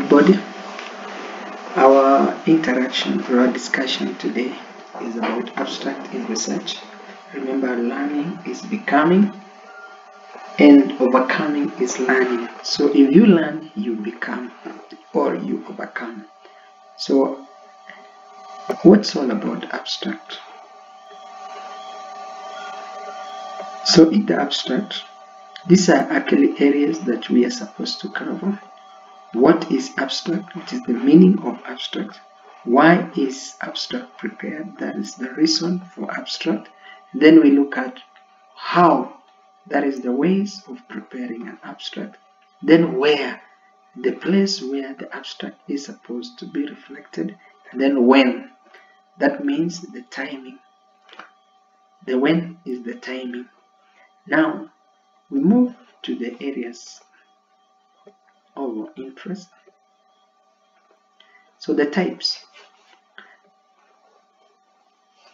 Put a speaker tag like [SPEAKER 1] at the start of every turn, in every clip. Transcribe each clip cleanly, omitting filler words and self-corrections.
[SPEAKER 1] everybody. Our interaction or our discussion today is about abstract in research. Remember, learning is becoming and overcoming is learning. So if you learn, you become or you overcome. So what's all about abstract? So in the abstract, these are actually areas that we are supposed to cover. What is abstract? What is the meaning of abstract? Why is abstract prepared? That is the reason for abstract. Then we look at how, that is the ways of preparing an abstract. Then where, the place where the abstract is supposed to be reflected. And then when, that means the timing. The when is the timing. Now we move to the areas of interest. So the types.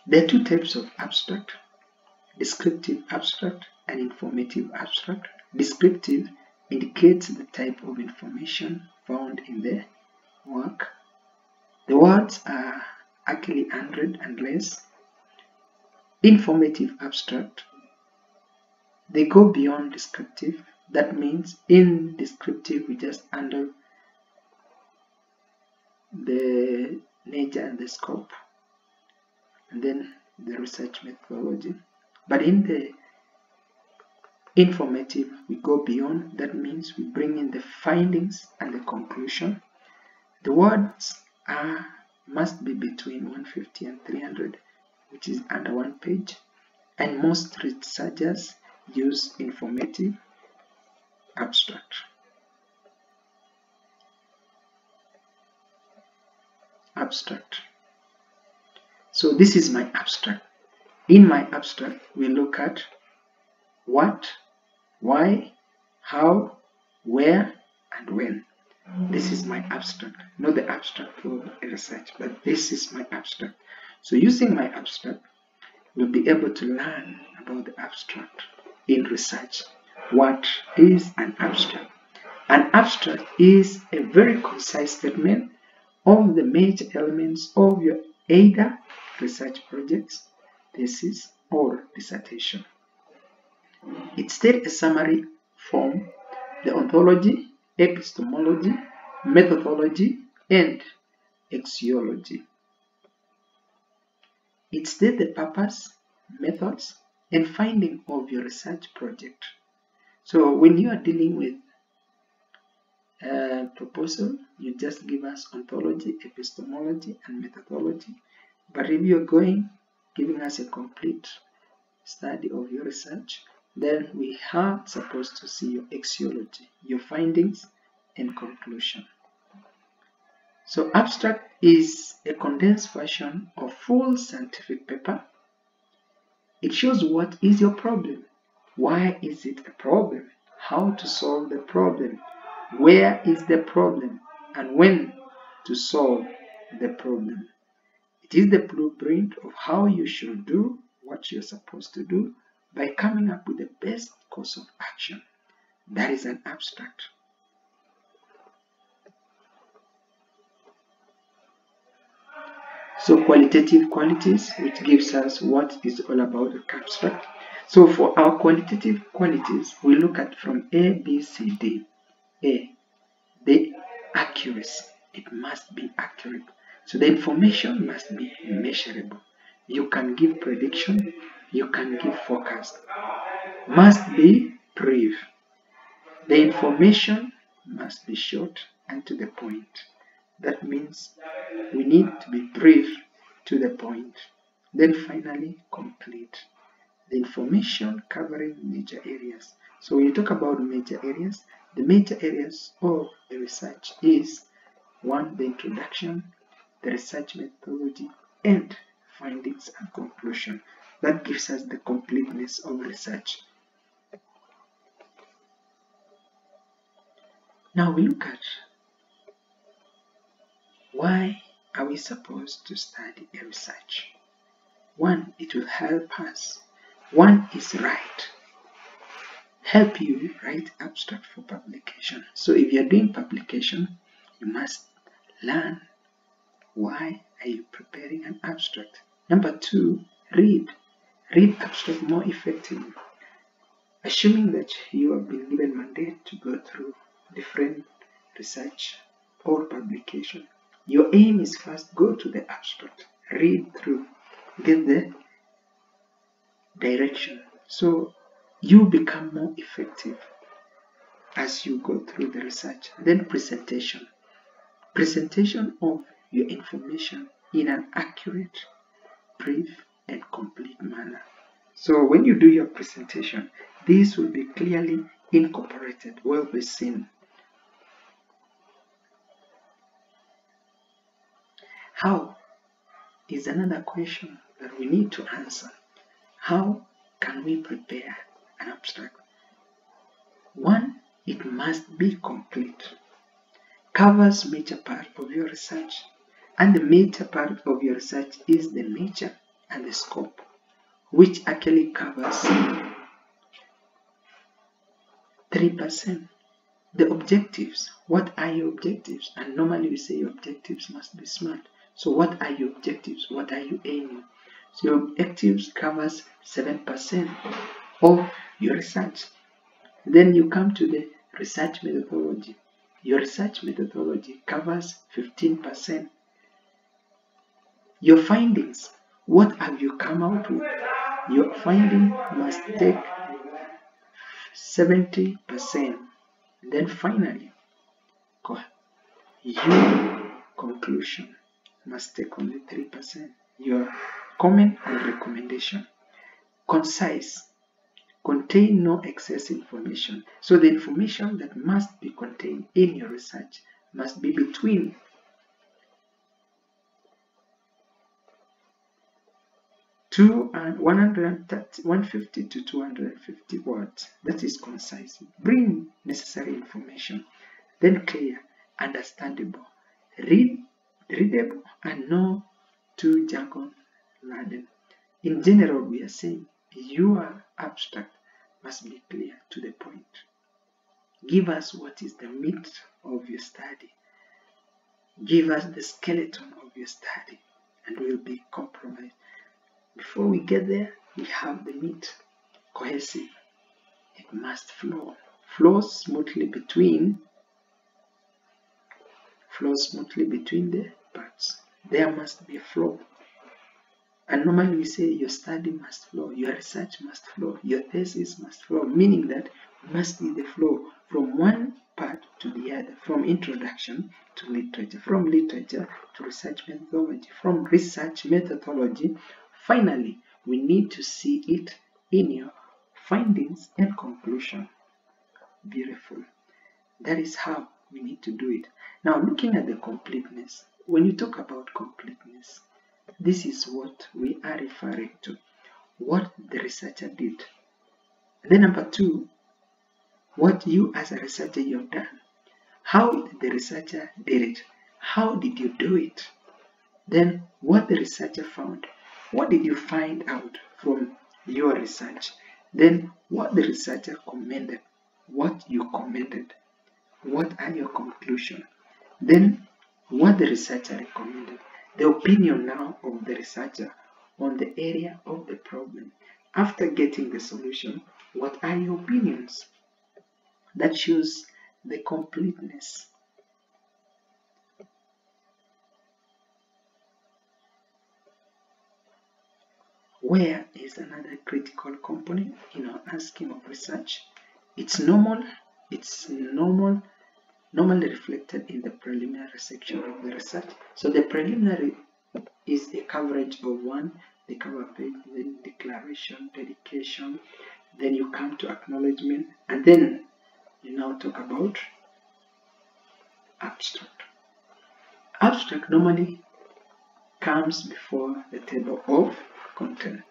[SPEAKER 1] There are two types of abstract: descriptive abstract and informative abstract. Descriptive indicates the type of information found in the work. The words are actually 100 and less. Informative abstract, they go beyond descriptive. That means in descriptive we just handle the nature and the scope and then the research methodology. But in the informative we go beyond. That means we bring in the findings and the conclusion. The words must be between 150 and 300, which is under one page, and most researchers use informative abstract. So this is my abstract. In my abstract we look at what, why, how, where, and when. This is my abstract, not the abstract for research, but this is my abstract. So using my abstract, we'll be able to learn about the abstract in research. What is an abstract? An abstract is a very concise statement of the major elements of your either research projects, thesis, or dissertation. It states a summary form, the ontology, epistemology, methodology, and axiology. It states the purpose, methods, and finding of your research project. So when you are dealing with a proposal, you just give us ontology, epistemology, and methodology. But if you're giving us a complete study of your research, then we are supposed to see your axiology, your findings and conclusion. So abstract is a condensed version of full scientific paper. It shows what is your problem, why is it a problem, how to solve the problem, where is the problem, and when to solve the problem. It is the blueprint of how you should do what you're supposed to do by coming up with the best course of action. That is an abstract. So qualitative qualities, which gives us what is all about the abstract. So for our qualitative qualities, we look at from A, B, C, D. A, the accuracy. It must be accurate. So the information must be measurable. You can give prediction, you can give forecast. Must be brief. The information must be short and to the point. That means we need to be brief, to the point. Then finally, complete. The information covering major areas. So when you talk about major areas, the major areas of the research is 1. The introduction, the research methodology, and findings and conclusion. That gives us the completeness of research. Now we look at why are we supposed to study a research. 1. It will help us. 1 is help you write abstract for publication. So if you're doing publication, You must learn why are you preparing an abstract. Number 2, read. Read abstract more effectively. Assuming that you have been given mandate to go through different research or publication, your aim is first go to the abstract, read through, get the direction, so you become more effective as you go through the research. Then presentation of your information in an accurate, brief, and complete manner. So when you do your presentation, this will be clearly incorporated, will be seen. How is another question that we need to answer. How can we prepare an abstract? 1, it must be complete. Covers major part of your research, and the major part of your research is the nature and the scope, which actually covers 3%. The objectives. What are your objectives? And normally we say your objectives must be SMART. So what are your objectives? What are you aiming? So your objectives covers 7% of your research. Then you come to the research methodology. Your research methodology covers 15%. Your findings. What have you come out with? Your finding must take 70%. Then finally, your conclusion must take only 3%. Your comment and recommendation. Concise. Contain no excess information. So the information that must be contained in your research must be between 150 to 250 words. That is concise. Bring necessary information. Then clear, understandable, readable, and no too jargon laden. In general, we are saying your abstract must be clear to the point. Give us what is the meat of your study. Give us the skeleton of your study, and we'll be compromised. Before we get there, we have the meat. Cohesive. It must flow. Flow smoothly between the parts. There must be a flow. And normally we say your study must flow, your research must flow, your thesis must flow, meaning that must be the flow from one part to the other, from introduction to literature, from literature to research methodology, from research methodology. Finally, we need to see it in your findings and conclusion. Beautiful. That is how we need to do it. Now, looking at the completeness, when you talk about completeness, this is what we are referring to, what the researcher did. Then number 2, what you as a researcher you have done. How the researcher did it. How did you do it? Then what the researcher found. What did you find out from your research? Then what the researcher commended. What you commended. What are your conclusions? Then what the researcher recommended. The opinion now of the researcher on the area of the problem. After getting the solution, what are your opinions? That shows the completeness. Where is another critical component in our scheme of research? It's normally reflected in the preliminary section of the research. So the preliminary is a coverage of 1, the cover page, then declaration, dedication, then you come to acknowledgement, and then you now talk about abstract. Abstract normally comes before the table of content.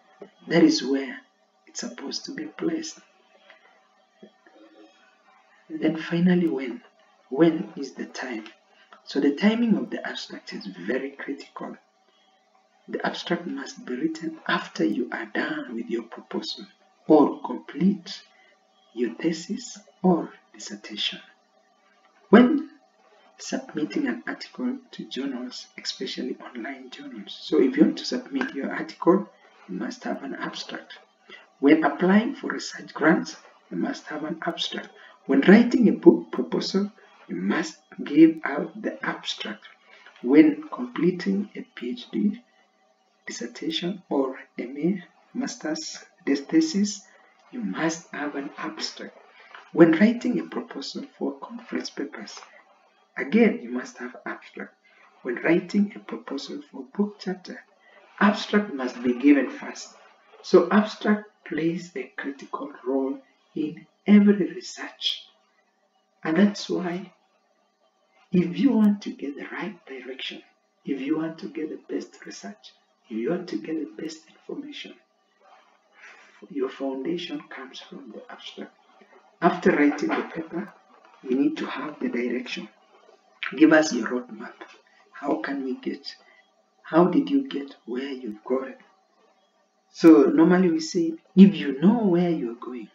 [SPEAKER 1] That is where it's supposed to be placed. And then finally, when is the time? So the timing of the abstract is very critical. The abstract must be written after you are done with your proposal or complete your thesis or dissertation. When submitting an article to journals, especially online journals. So if you want to submit your article, you must have an abstract. When applying for research grants, you must have an abstract. When writing a book proposal, you must give out the abstract. When completing a PhD dissertation or a master's thesis, you must have an abstract. When writing a proposal for conference papers, again, you must have abstract. When writing a proposal for book chapter, abstract must be given first. So abstract plays a critical role in every research. And that's why if you want to get the right direction, if you want to get the best research, if you want to get the best information, your foundation comes from the abstract. After writing the paper, we need to have the direction. Give us your roadmap. How can we get? How did you get where you've gone? So normally we say, if you know where you're going,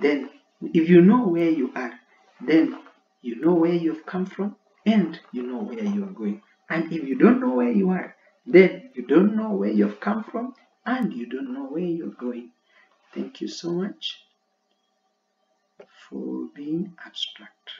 [SPEAKER 1] then if you know where you are, then you know where you've come from and you know where you are going. And if you don't know where you are, then you don't know where you've come from and you don't know where you're going. Thank you so much for being abstract.